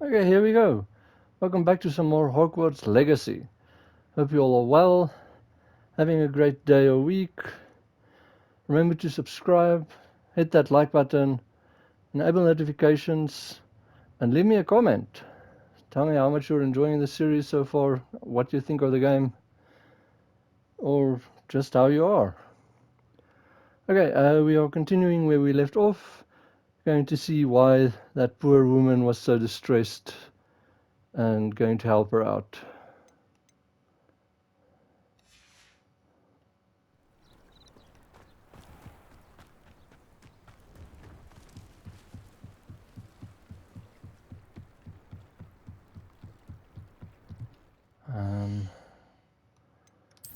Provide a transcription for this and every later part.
Okay, here we go. Welcome back to some more Hogwarts Legacy. Hope you all are well, having a great day or week. Remember to subscribe, hit that like button, enable notifications, and leave me a comment. Tell me how much you're enjoying the series so far, what you think of the game, or just how you are. Okay, we are continuing where we left off, going to see why that poor woman was so distressed and going to help her out.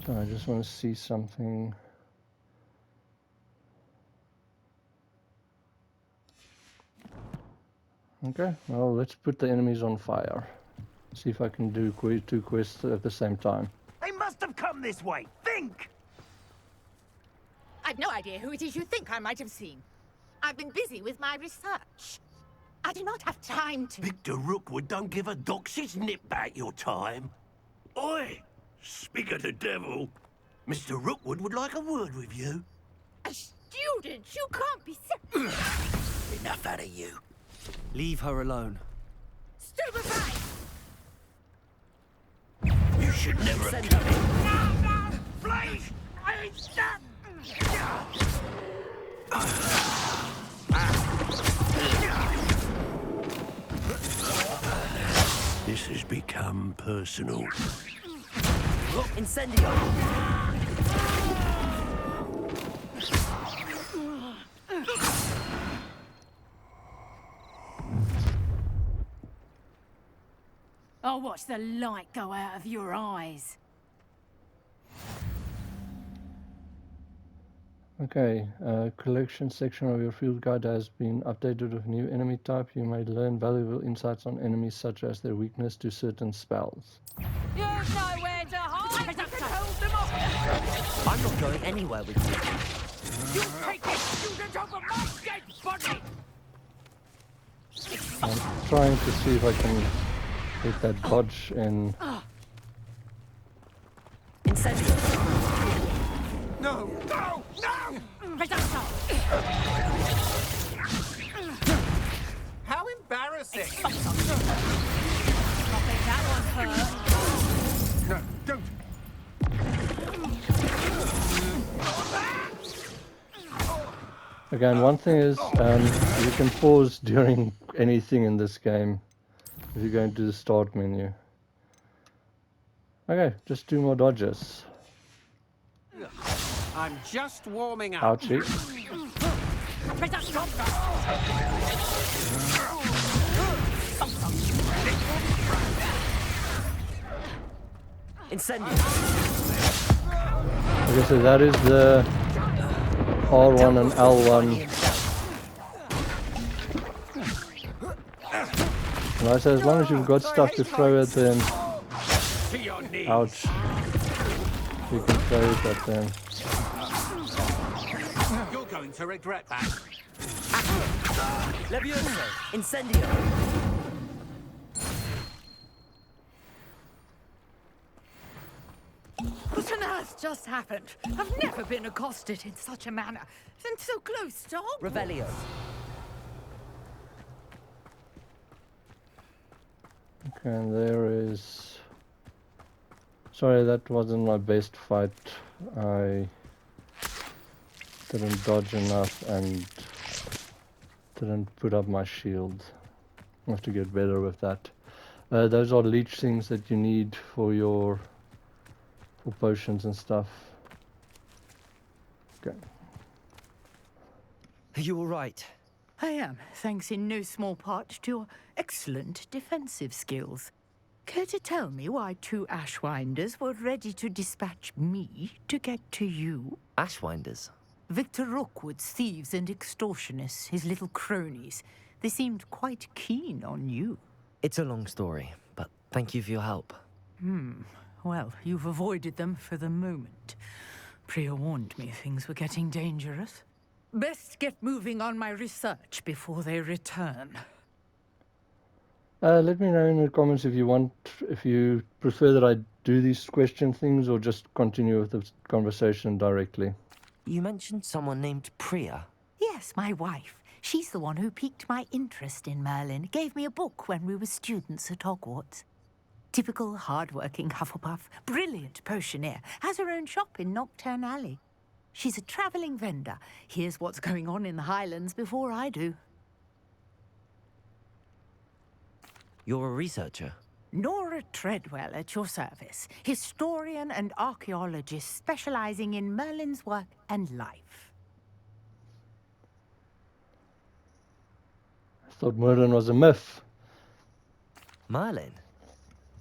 So I just want to see something. Okay, well, let's put the enemies on fire. See if I can do two quests at the same time. They must have come this way. Think! I've no idea who it is you think I might have seen. I've been busy with my research. I do not have time to... Victor Rookwood don't give a doxy's nip back your time. Oi! Speak of the devil. Mr. Rookwood would like a word with you. A student? You can't be Enough out of you. Leave her alone. Stupefy! You should never have come in. No! Please! I ain't stuck! This has become personal. Look, Incendio! I'll watch the light go out of your eyes. Okay, collection section of your field guide has been updated with new enemy type. You may learn valuable insights on enemies such as their weakness to certain spells. You've nowhere to hide! Hold them off! I'm not going anywhere with you. You take this student over my dead body! I'm trying to see if I can hit that dodge in. Incendio! No! No! No! How embarrassing! No, don't! Again, one thing is you can pause during anything in this game if you go into the start menu. Okay, just 2 more dodges. I'm just warming up. Ouchie. Incendio! Okay, so that is the R1 and L1. And I say as long as you've got stuff to throw at them. Ouch. You can throw it at them. You're going to regret that. Levioso! Incendio! What on earth just happened? I've never been accosted in such a manner. And so close to Hogwarts. Revelio! Okay, and there is... Sorry, that wasn't my best fight. I didn't dodge enough and didn't put up my shield. I have to get better with that. Those are leech things that you need for your potions and stuff. Okay. Are you alright? I am, thanks in no small part to your excellent defensive skills. Care to tell me why 2 Ashwinders were ready to dispatch me to get to you? Ashwinders? Victor Rookwood's thieves and extortionists, his little cronies. They seemed quite keen on you. It's a long story, but thank you for your help. Well, you've avoided them for the moment. Priya warned me things were getting dangerous. Best get moving on my research before they return. Let me know in the comments if you prefer that I do these question things or just continue with the conversation directly. You mentioned someone named Priya. Yes, my wife. She's the one who piqued my interest in Merlin. Gave me a book when we were students at Hogwarts. Typical hard-working Hufflepuff, brilliant potioneer, has her own shop in Knockturn Alley. She's a travelling vendor. Hears what's going on in the Highlands before I do. You're a researcher. Nora Treadwell at your service, historian and archaeologist specialising in Merlin's work and life. I thought Merlin was a myth. Merlin?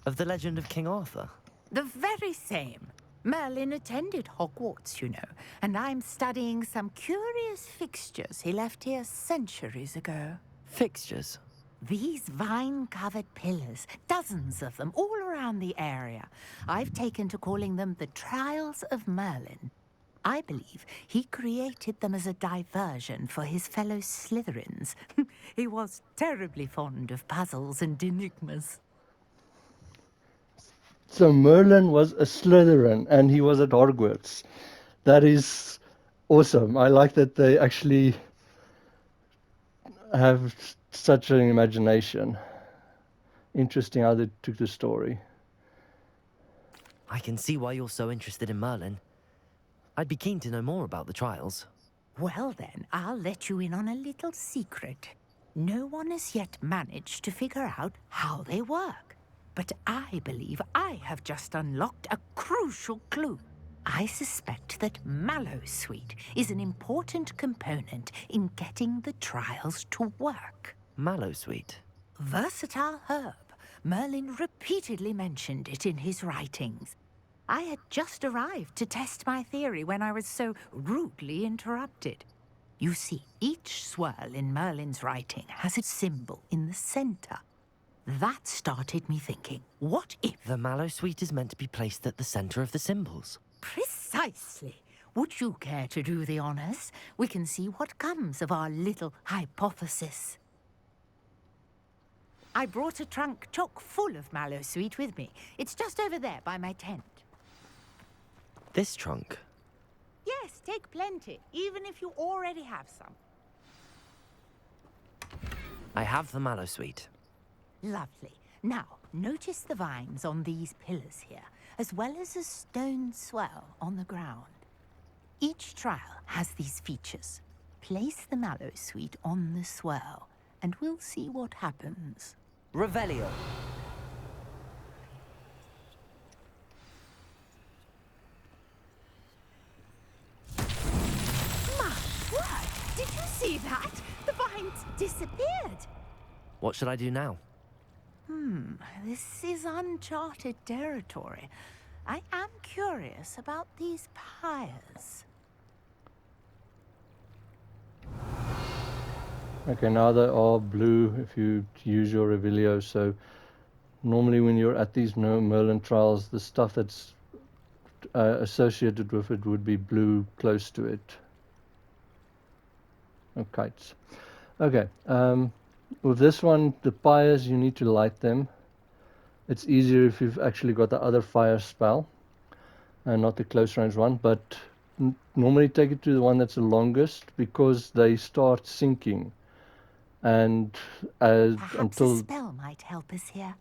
Of the legend of King Arthur? The very same. Merlin attended Hogwarts, you know, and I'm studying some curious fixtures he left here centuries ago. Fixtures? These vine-covered pillars, dozens of them, all around the area. I've taken to calling them the Trials of Merlin. I believe he created them as a diversion for his fellow Slytherins. He was terribly fond of puzzles and enigmas. So Merlin was a Slytherin and he was at Hogwarts. That is awesome. I like that they actually have such an imagination. Interesting how they took the story. I can see why you're so interested in Merlin. I'd be keen to know more about the trials. Well then, I'll let you in on a little secret. No one has yet managed to figure out how they work. But I believe I have just unlocked a crucial clue. I suspect that Mallowsweet is an important component in getting the trials to work. Mallowsweet? Versatile herb. Merlin repeatedly mentioned it in his writings. I had just arrived to test my theory when I was so rudely interrupted. You see, each swirl in Merlin's writing has a symbol in the center. That started me thinking, what if... The Mallowsweet is meant to be placed at the center of the symbols. Precisely. Would you care to do the honors? We can see what comes of our little hypothesis. I brought a trunk chock full of Mallowsweet with me. It's just over there by my tent. This trunk? Yes, take plenty, even if you already have some. I have the Mallowsweet. Lovely. Now, notice the vines on these pillars here, as well as a stone swell on the ground. Each trial has these features. Place the Mallowsweet on the swirl, and we'll see what happens. Revelio. My word! Did you see that? The vines disappeared. What should I do now? This is uncharted territory. I am curious about these pyres. Okay, now they are blue if you use your Revelio. So normally when you're at these Merlin trials, the stuff that's associated with it would be blue close to it. Okay. Okay. With this one, the pyres, you need to light them. It's easier if you've actually got the other fire spell and not the close range one, but normally take it to the one that's the longest because they start sinking. And Perhaps until a spell might help us here.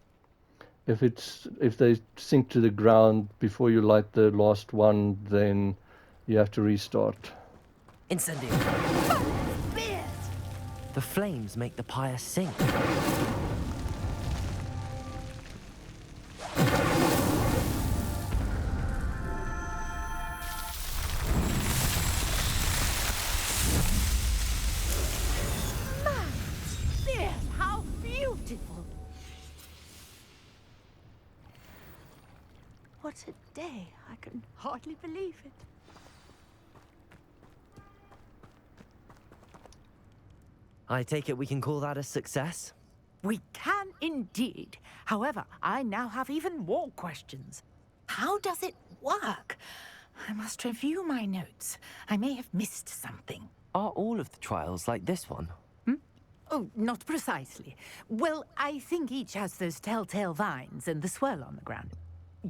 if they sink to the ground before you light the last one, then you have to restart. Incendio. Beard! The flames make the pyre sink. Beard, how beautiful! What a day. I can hardly believe it. I take it we can call that a success? We can indeed. However, I now have even more questions. How does it work? I must review my notes. I may have missed something. Are all of the trials like this one? Oh, not precisely. Well, I think each has those telltale vines and the swirl on the ground.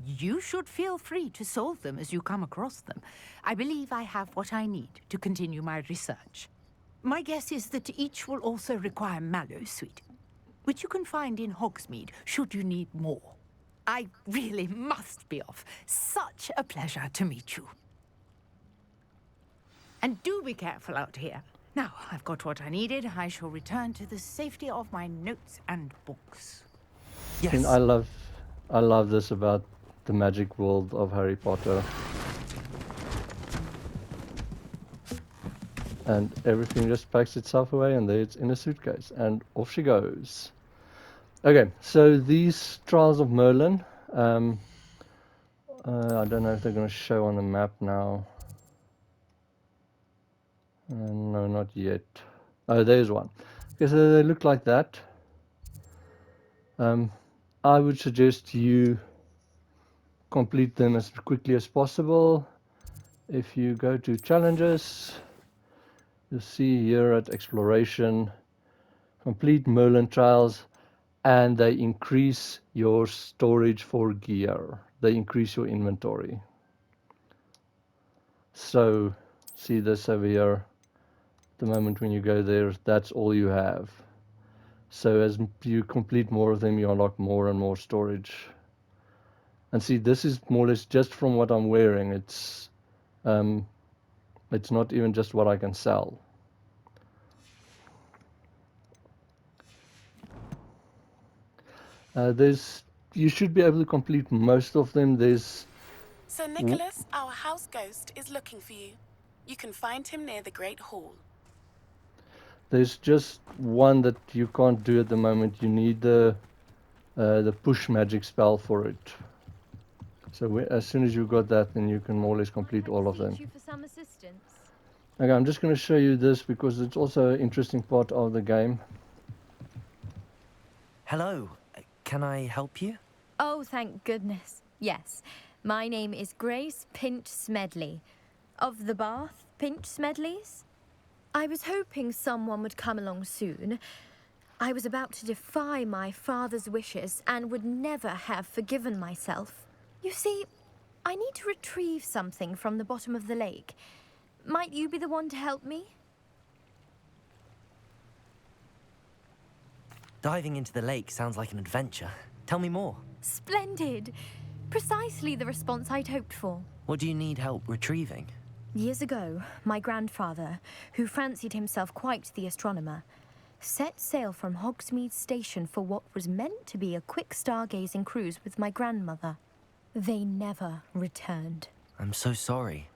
You should feel free to solve them as you come across them. I believe I have what I need to continue my research. My guess is that each will also require mallowsweet, which you can find in Hogsmeade should you need more. I really must be off. Such a pleasure to meet you. And do be careful out here. Now, I've got what I needed. I shall return to the safety of my notes and books. Yes. And I love this about the magic world of Harry Potter. And everything just packs itself away, and there it's in a suitcase, and off she goes. Okay, so these Trials of Merlin, I don't know if they're going to show on the map now. No, not yet. Oh, there's one. Okay, so they look like that. I would suggest you complete them as quickly as possible. If you go to challenges, you'll see here at exploration, complete Merlin trials, and they increase your storage for gear. They increase your inventory. So, see this over here. The moment when you go there, that's all you have. So as you complete more of them, you unlock more and more storage. And see, this is more or less just from what I'm wearing. It's not even just what I can sell. You should be able to complete most of them. Sir Nicholas, our house ghost, is looking for you. You can find him near the Great Hall. There's just one that you can't do at the moment. You need the push magic spell for it. So as soon as you've got that, then you can more or less complete all of them. You for some assistance. Okay, I'm just going to show you this because it's also an interesting part of the game. Hello. Can I help you? Oh, thank goodness. Yes. My name is Grace Pinch Smedley. Of the Bath Pinch Smedleys? I was hoping someone would come along soon. I was about to defy my father's wishes and would never have forgiven myself. You see, I need to retrieve something from the bottom of the lake. Might you be the one to help me? Diving into the lake sounds like an adventure. Tell me more. Splendid! Precisely the response I'd hoped for. What do you need help retrieving? Years ago, my grandfather, who fancied himself quite the astronomer, set sail from Hogsmeade Station for what was meant to be a quick stargazing cruise with my grandmother. They never returned. I'm so sorry.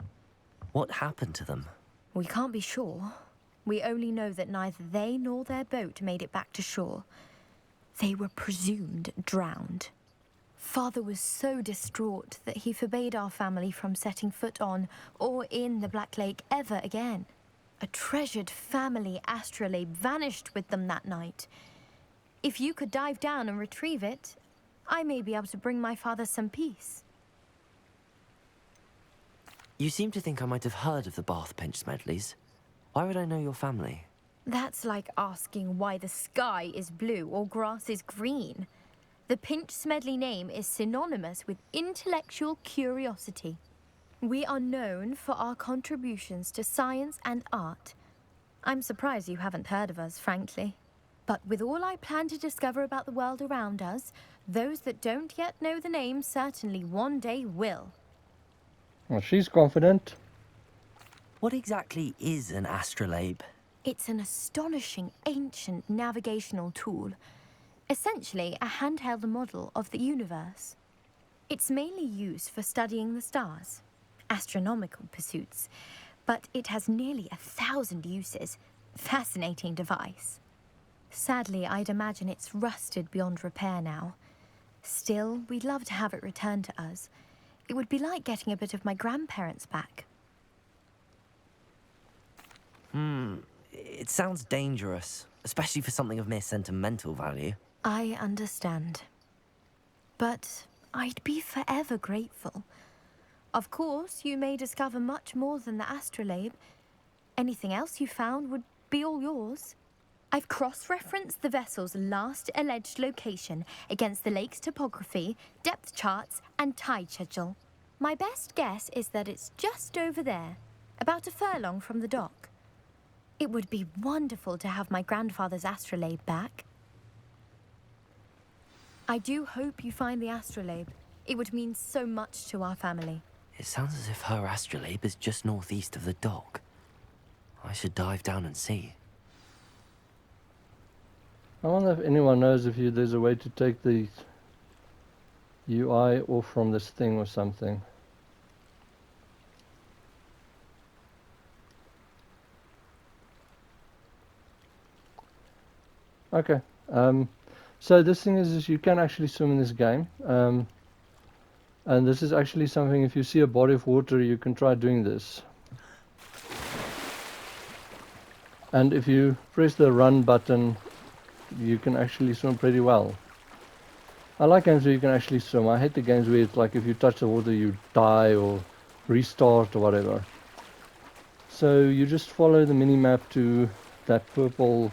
What happened to them? We can't be sure. We only know that neither they nor their boat made it back to shore. They were presumed drowned. Father was so distraught that he forbade our family from setting foot on or in the Black Lake ever again. A treasured family astrolabe vanished with them that night. If you could dive down and retrieve it, I may be able to bring my father some peace. You seem to think I might have heard of the Bath Pinch Smedleys. Why would I know your family? That's like asking why the sky is blue or grass is green. The Pinch Smedley name is synonymous with intellectual curiosity. We are known for our contributions to science and art. I'm surprised you haven't heard of us, frankly. But with all I plan to discover about the world around us, those that don't yet know the name certainly one day will. Well, she's confident. What exactly is an astrolabe? It's an astonishing ancient navigational tool. Essentially, a handheld model of the universe. It's mainly used for studying the stars, astronomical pursuits, but it has nearly 1,000 uses. Fascinating device. Sadly, I'd imagine it's rusted beyond repair now. Still, we'd love to have it returned to us. It would be like getting a bit of my grandparents back. It sounds dangerous, especially for something of mere sentimental value. I understand. But I'd be forever grateful. Of course, you may discover much more than the astrolabe. Anything else you found would be all yours. I've cross-referenced the vessel's last alleged location against the lake's topography, depth charts, and tide schedule. My best guess is that it's just over there, about a furlong from the dock. It would be wonderful to have my grandfather's astrolabe back. I do hope you find the astrolabe. It would mean so much to our family. It sounds as if her astrolabe is just northeast of the dock. I should dive down and see. I wonder if anyone knows if there's a way to take the UI off from this thing or something. Okay. So this thing is you can actually swim in this game. And this is actually something, if you see a body of water, you can try doing this. And if you press the run button, you can actually swim pretty well. I like games where you can actually swim. I hate the games where it's like if you touch the water you die or restart or whatever. So you just follow the mini-map to that purple.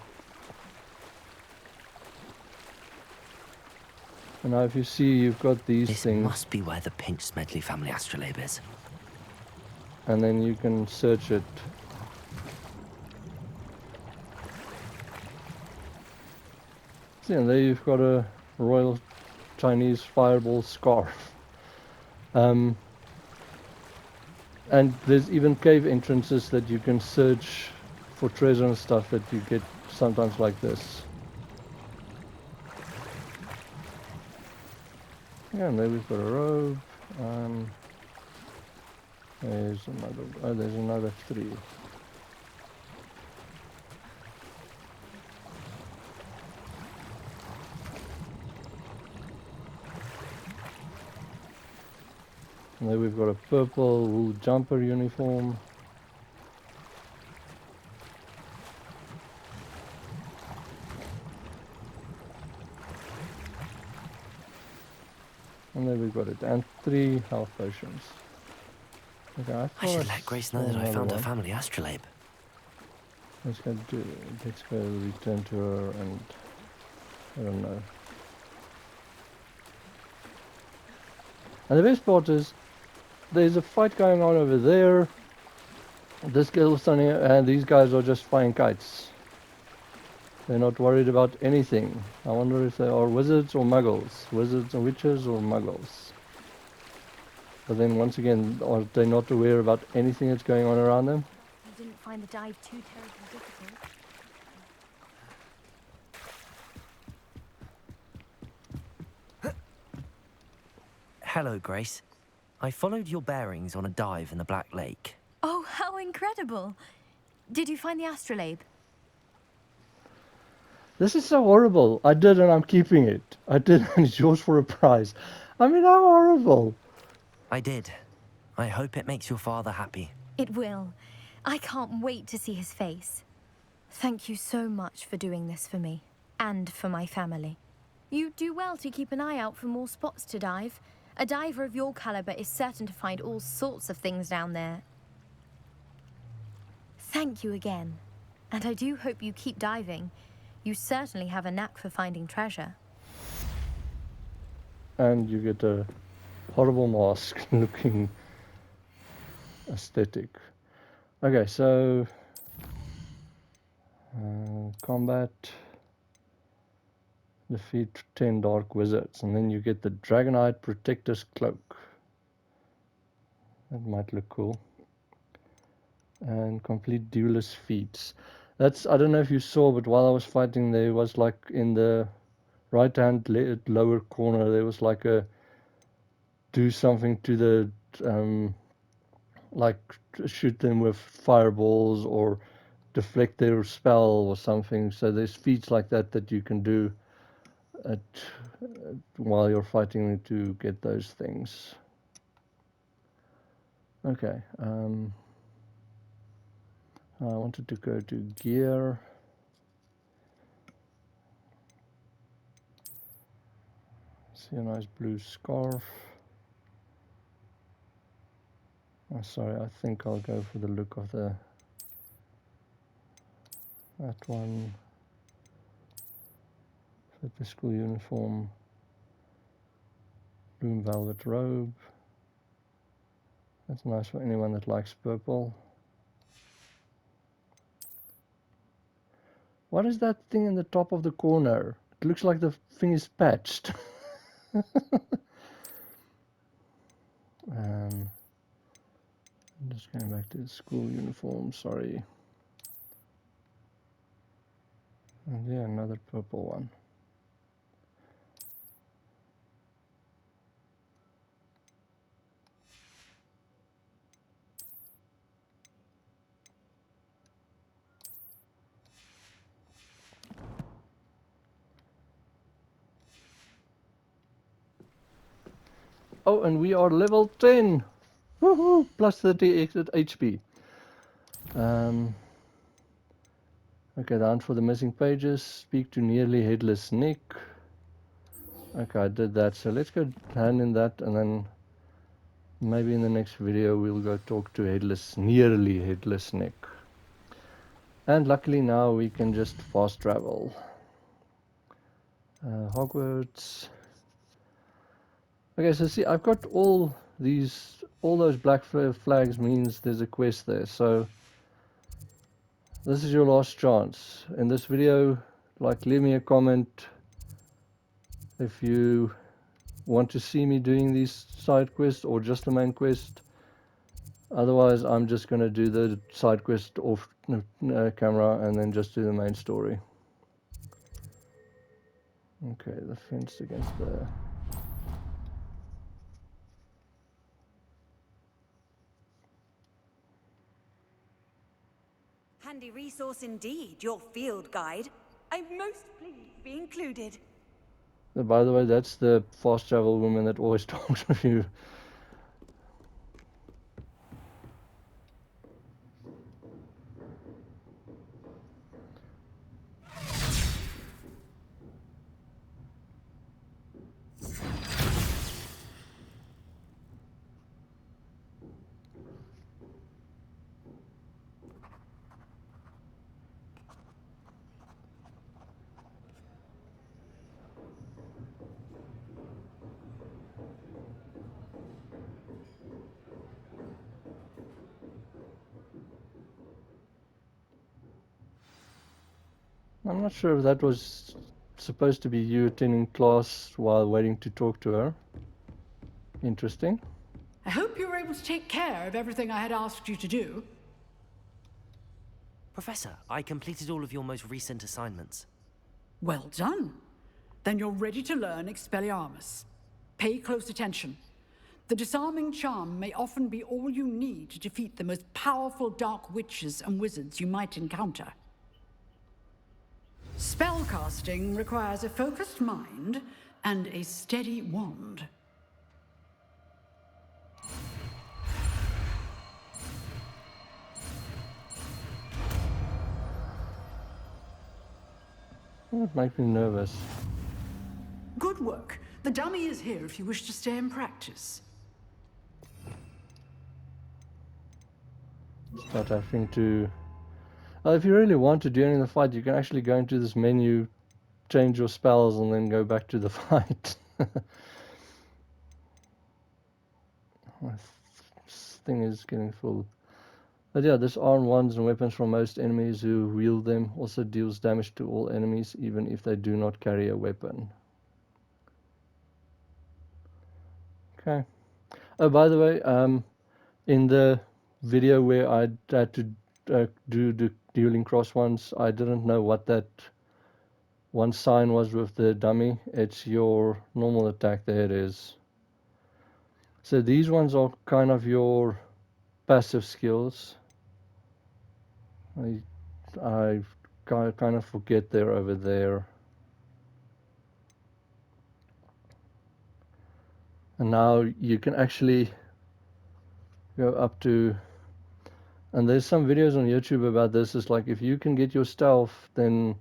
And now if you see, you've got these This things. must be where the Pinch Smedley family astrolabe is. And then you can search it. See, and there you've got a Royal Chinese Fireball scarf. And there's even cave entrances that you can search for treasure and stuff that you get sometimes like this. Yeah, and there we've got a robe. There's another 3. And then we've got a purple wool jumper uniform. And then we've got it, and 3 health potions. Okay, I should let Grace know that I found her family astrolabe. Let's go return to her, and I don't know. And the best part is, there's a fight going on over there. This girl's standing, and these guys are just flying kites. They're not worried about anything. I wonder if they are wizards or muggles. Wizards and witches or muggles. But then once again, are they not aware about anything that's going on around them? I didn't find the dive too terribly difficult. Hello, Grace. I followed your bearings on a dive in the Black Lake. Oh, how incredible! Did you find the astrolabe? This is so horrible. I did, and I'm keeping it. I did, and it's yours for a prize. I mean, how horrible. I did. I hope it makes your father happy. It will. I can't wait to see his face. Thank you so much for doing this for me, and for my family. You do well to keep an eye out for more spots to dive. A diver of your caliber is certain to find all sorts of things down there. Thank you again. And I do hope you keep diving. You certainly have a knack for finding treasure. And you get a horrible mask looking aesthetic. Okay, so combat, defeat 10 dark wizards, and then you get the Dragonite Protector's Cloak. That might look cool. And complete duelist feats. That's, I don't know if you saw, but while I was fighting, there was like in the right hand lower corner, there was like a do something to the like shoot them with fireballs or deflect their spell or something. So there's feats like that that you can do while you're fighting to get those things. Okay. I wanted to go to gear. See a nice blue scarf. Oh, sorry, I think I'll go for the look of that one. Purple school uniform. Blue velvet robe. That's nice for anyone that likes purple. What is that thing in the top of the corner? It looks like the thing is patched. I'm just going back to the school uniform, sorry. And yeah, another purple one. Oh, and we are level 10! Woohoo! Plus 30 extra HP. Okay, the hunt for the missing pages. Speak to nearly headless Nick. Okay, I did that. So let's go hand in that, and then maybe in the next video we'll go talk to nearly headless Nick. And luckily now we can just fast travel. Hogwarts. Okay, so see, I've got all those black flags means there's a quest there. So this is your last chance. In this video, like, leave me a comment if you want to see me doing these side quests or just the main quest. Otherwise, I'm just going to do the side quest off camera and then just do the main story. Okay, the fence against the... Handy resource indeed, your field guide. I'm most pleased to be included. By the way, that's the fast travel woman that always talks with you. I'm not sure if that was supposed to be you attending class while waiting to talk to her. Interesting. I hope you were able to take care of everything I had asked you to do. Professor, I completed all of your most recent assignments. Well done. Then you're ready to learn Expelliarmus. Pay close attention. The disarming charm may often be all you need to defeat the most powerful dark witches and wizards you might encounter. Spellcasting requires a focused mind and a steady wand. It makes me nervous. Good work. The dummy is here if you wish to stay and practice. Start having to... if you really want to do anything in the fight, you can actually go into this menu, change your spells, and then go back to the fight. This thing is getting full. But yeah, disarm wands and weapons from most enemies who wield them. Also deals damage to all enemies, even if they do not carry a weapon. Okay. Oh, by the way, in the video where I had to do the dueling cross ones, I didn't know what that one sign was with the dummy. It's your normal attack. There it is. So these ones are kind of your passive skills. I kind of forget they're over there. And now you can actually go up to, and there's some videos on YouTube about this. It's like if you can get your stealth, then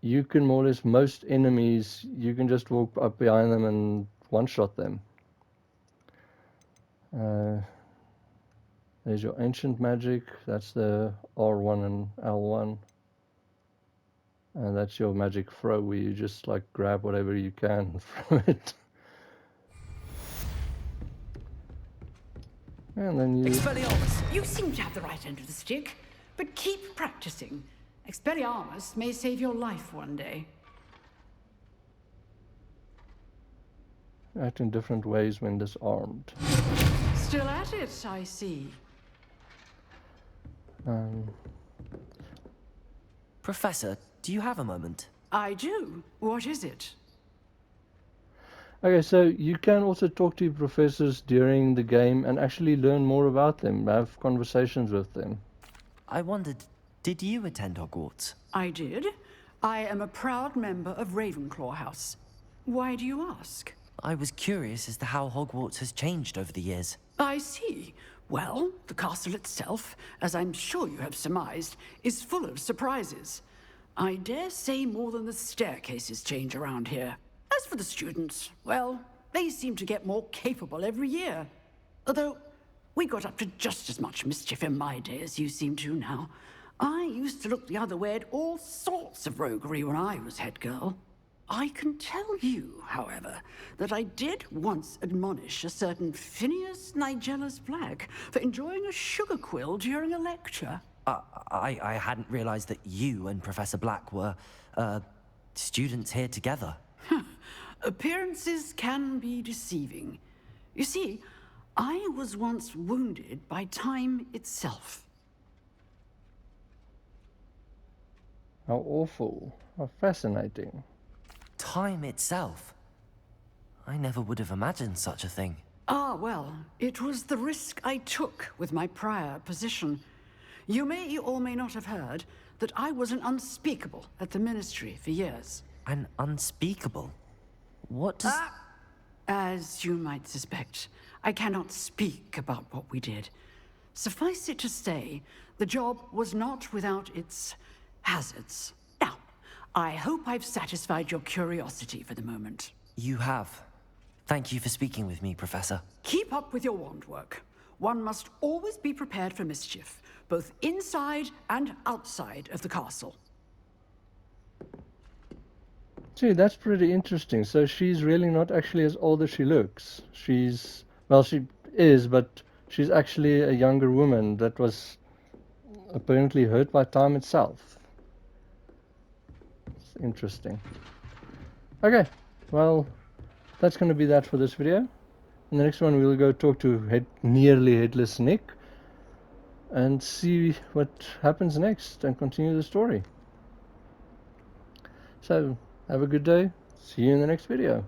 you can more or less, most enemies, you can just walk up behind them and one-shot them. There's your ancient magic. That's the R1 and L1. And that's your magic throw, where you just like grab whatever you can from it. And then you... Expelliarmus, you seem to have the right end of the stick, but keep practicing. Expelliarmus may save your life one day. Act in different ways when disarmed. Still at it, I see. Professor, do you have a moment? I do. What is it? Okay, so you can also talk to your professors during the game and actually learn more about them, have conversations with them. I wondered, did you attend Hogwarts? I did. I am a proud member of Ravenclaw House. Why do you ask? I was curious as to how Hogwarts has changed over the years. I see. Well, the castle itself, as I'm sure you have surmised, is full of surprises. I dare say more than the staircases change around here. As for the students, well, they seem to get more capable every year. Although, we got up to just as much mischief in my day as you seem to now. I used to look the other way at all sorts of roguery when I was head girl. I can tell you, however, that I did once admonish a certain Phineas Nigellus Black for enjoying a sugar quill during a lecture. I hadn't realized that you and Professor Black were, students here together. Appearances can be deceiving. You see, I was once wounded by time itself. How awful. How fascinating. Time itself? I never would have imagined such a thing. Ah, well, it was the risk I took with my prior position. You may or may not have heard that I was an unspeakable at the Ministry for years. An unspeakable? What does... As you might suspect, I cannot speak about what we did. Suffice it to say, the job was not without its hazards. Now, I hope I've satisfied your curiosity for the moment. You have. Thank you for speaking with me, Professor. Keep up with your wand work. One must always be prepared for mischief, both inside and outside of the castle. Gee, that's pretty interesting. So she's really not actually as old as she looks. She's... well, she is, but she's actually a younger woman that was apparently hurt by time itself. It's interesting. Okay, well, that's going to be that for this video. In the next one, we'll go talk to nearly headless Nick and see what happens next and continue the story. So, have a good day. See you in the next video.